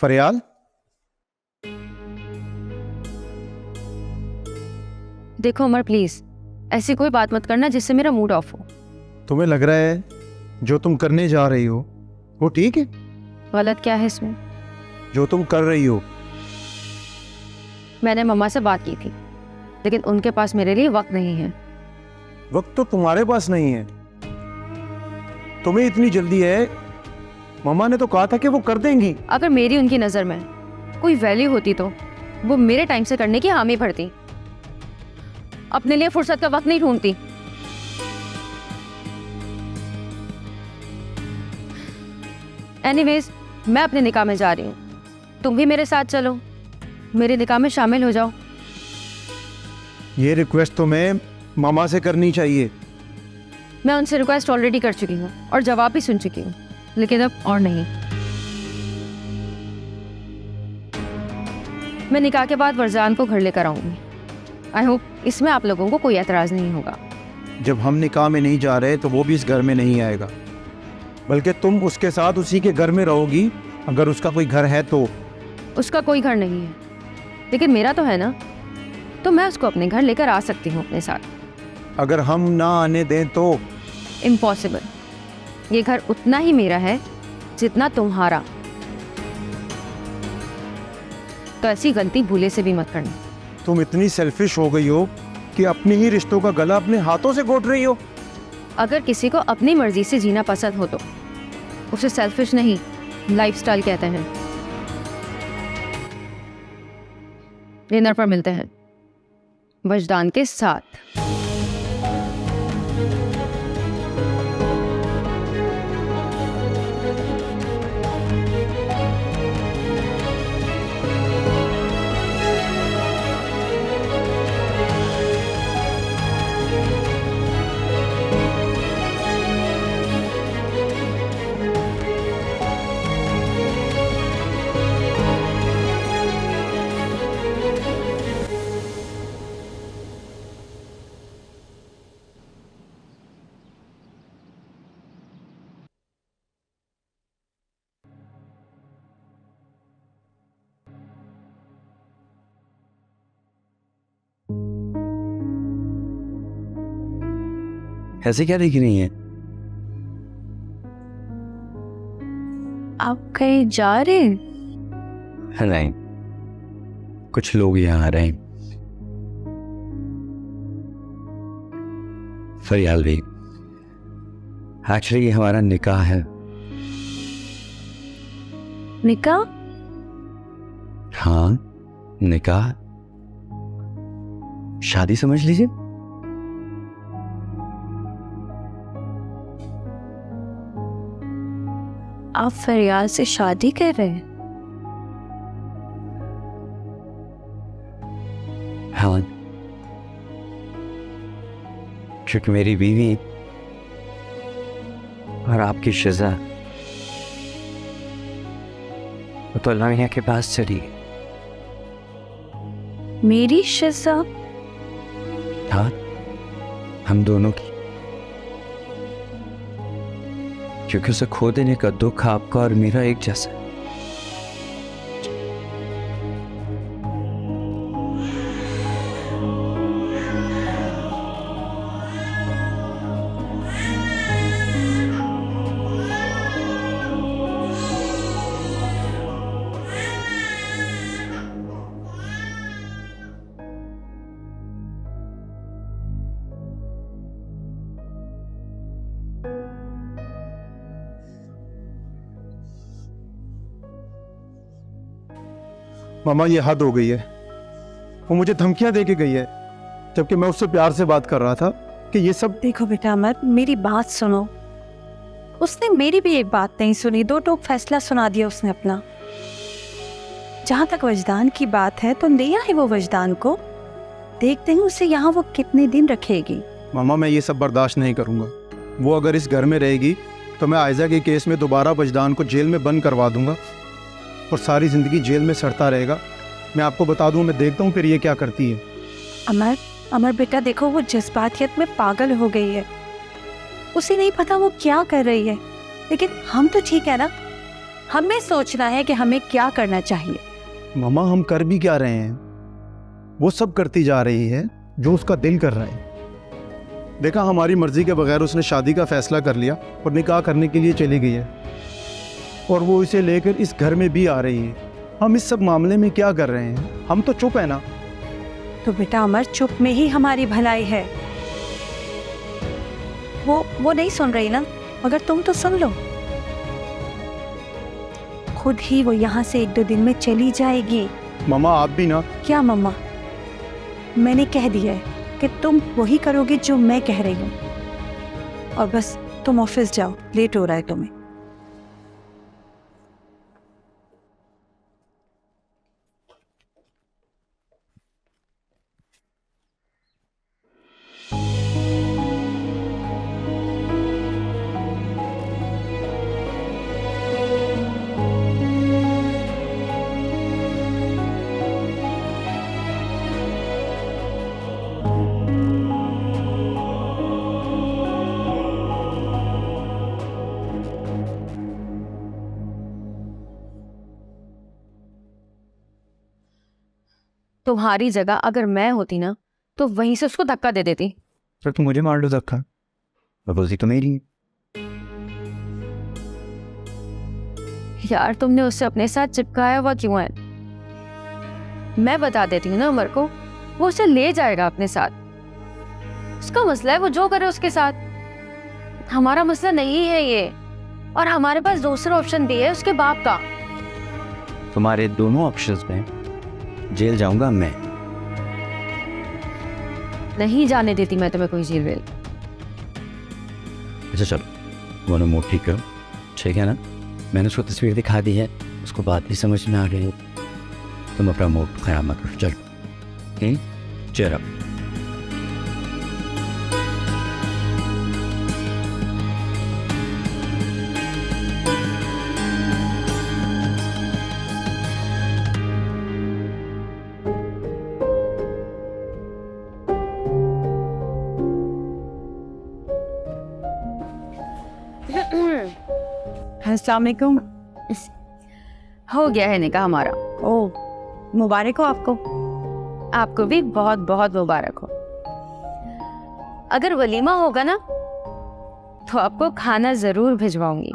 फरियाल, देखो अमर प्लीज ऐसी कोई बात मत करना जिससे मेरा मूड ऑफ हो। तुम्हें लग रहा है जो तुम करने जा रही हो वो ठीक है? गलत क्या है इसमें? जो तुम कर रही हो, मैंने मम्मा से बात की थी लेकिन उनके पास मेरे लिए वक्त नहीं है। वक्त तो तुम्हारे पास नहीं है, तुम्हें इतनी जल्दी है। मम्मा ने तो कहा था कि वो कर देंगी। अगर मेरी उनकी नजर में कोई वैल्यू होती तो वो मेरे टाइम से करने की हामी भरती, अपने लिए फुर्सत का वक्त नहीं ढूंढती। एनीवेज, मैं अपने निकाह में जा रही हूँ, तुम भी मेरे साथ चलो, मेरे निकाह में शामिल हो जाओ। ये रिक्वेस्ट तुम्हें मामा से करनी चाहिए। मैं उनसे रिक्वेस्ट ऑलरेडी कर चुकी हूँ और जवाब भी सुन चुकी हूँ, लेकिन अब और नहीं। मैं निकाह के बाद वरजान को घर लेकर आऊंगी। आई होप इसमें आप लोगों को कोई एतराज नहीं होगा। जब हम निकाह में नहीं जा रहे तो वो भी इस घर में नहीं आएगा, बल्कि तुम उसके साथ उसी के घर में रहोगी, अगर उसका कोई घर है तो। उसका कोई घर नहीं है लेकिन मेरा तो है ना, तो मैं उसको अपने घर लेकर आ सकती हूँ अपने साथ। अगर हम ना आने दें तो? इम्पॉसिबल। ये घर उतना ही मेरा है जितना तुम्हारा, तो ऐसी गलती भूले से भी मत करना। तुम इतनी सेल्फिश हो गई हो कि अपने ही रिश्तों का गला अपने हाथों से घोट रही हो। अगर किसी को अपनी मर्जी से जीना पसंद हो तो उसे सेल्फिश नहीं, लाइफस्टाइल कहते हैं। डिनर पर मिलते हैं वजदान के साथ। ऐसे क्या देख रही हैं? आप कहीं जा रहे हैं? नहीं, कुछ लोग यहाँ आ रहे हैं। फरियाल भी, एक्चुअली ये हमारा निकाह है। निकाह? हाँ, निकाह, शादी समझ लीजिए। आप फरियाल से शादी कर रहे हैं? हाँ, क्योंकि मेरी बीवी और आपकी शिजा वो तो अल्लाह मियां के पास चली गई। मेरी शिजा? हाँ, हम दोनों की, क्योंकि उसे खो देने का दुख आपका और मेरा एक जैसा है। मामा, ये हद हो गई है। वो मुझे धमकियां दे के गई है, जबकि मैं उससे प्यार से बात कर रहा था कि ये सब। देखो बेटा अमर, मेरी बात सुनो। उसने मेरी भी एक बात नहीं सुनी, दो टोक फैसला सुना दिया उसने अपना। जहां तक वजदान की बात है तो ले आए वो वजदान को, देखते हैं उसे यहाँ वो कितने दिन रखेगी। मामा, मैं ये सब बर्दाश्त नहीं करूंगा। वो अगर इस घर में रहेगी तो मैं आयजा के केस में दोबारा वजदान को जेल में बंद करवा दूंगा और सारी जिंदगी जेल में सड़ता रहेगा। मैं आपको बता दूं, मैं देखता हूँ फिर ये क्या करती है। अमर, अमर बेटा देखो, वो जज्बातियत में पागल हो गई है। उसे नहीं पता वो क्या कर रही है, लेकिन हम तो ठीक है ना। हमें सोचना है कि हमें क्या करना चाहिए। मामा हम कर भी क्या रहे हैं? वो सब करती जा रही है जो उसका दिल कर रहा है। देखा, हमारी मर्जी के बगैर उसने शादी का फैसला कर लिया और निकाह करने के लिए चली गई है, और वो इसे लेकर इस घर में भी आ रही है। हम इस सब मामले में क्या कर रहे हैं? हम तो चुप है ना। तो बेटा अमर, चुप में ही हमारी भलाई है। वो नहीं सुन रही ना, मगर तुम तो सुन लो। खुद ही वो यहाँ से 1-2 दिन में चली जाएगी। मामा आप भी ना। क्या मम्मा? मैंने कह दिया है कि तुम वही करोगे जो मैं कह रही हूँ, और बस तुम ऑफिस जाओ, लेट हो रहा है तुम्हें। तुम्हारी जगह अगर मैं होती ना तो वहीं से उसको धक्का दे देती। सर तुम मुझे मार लो धक्का, गलती तो मेरी है। यार तुमने उससे अपने साथ चिपकाया हुआ क्यों है? मैं बता देती हूँ ना अमर को, वो उसे ले जाएगा अपने साथ। उसका मसला है, वो जो करे उसके साथ। हमारा मसला नहीं है ये, और हमारे पास दूसरा ऑप्शन भी है उसके बाप का। तुम्हारे दोनों ऑप्शंस में जेल जाऊंगा मैं। नहीं जाने देती मैं तुम्हें कोई जेल वेल। अच्छा चलो, दोनों मूड ठीक करो, ठीक है ना? मैंने उसको तस्वीर दिखा दी है, उसको बात भी समझ में आ गई। तुम अपना मूड खराब मत करो, चलो चेयर अप। अस्सलाम वालेकुम। हो गया है निकाह हमारा। ओह, मुबारक हो आपको। आपको भी बहुत बहुत मुबारक हो। अगर वलीमा होगा ना तो आपको खाना जरूर भिजवाऊंगी।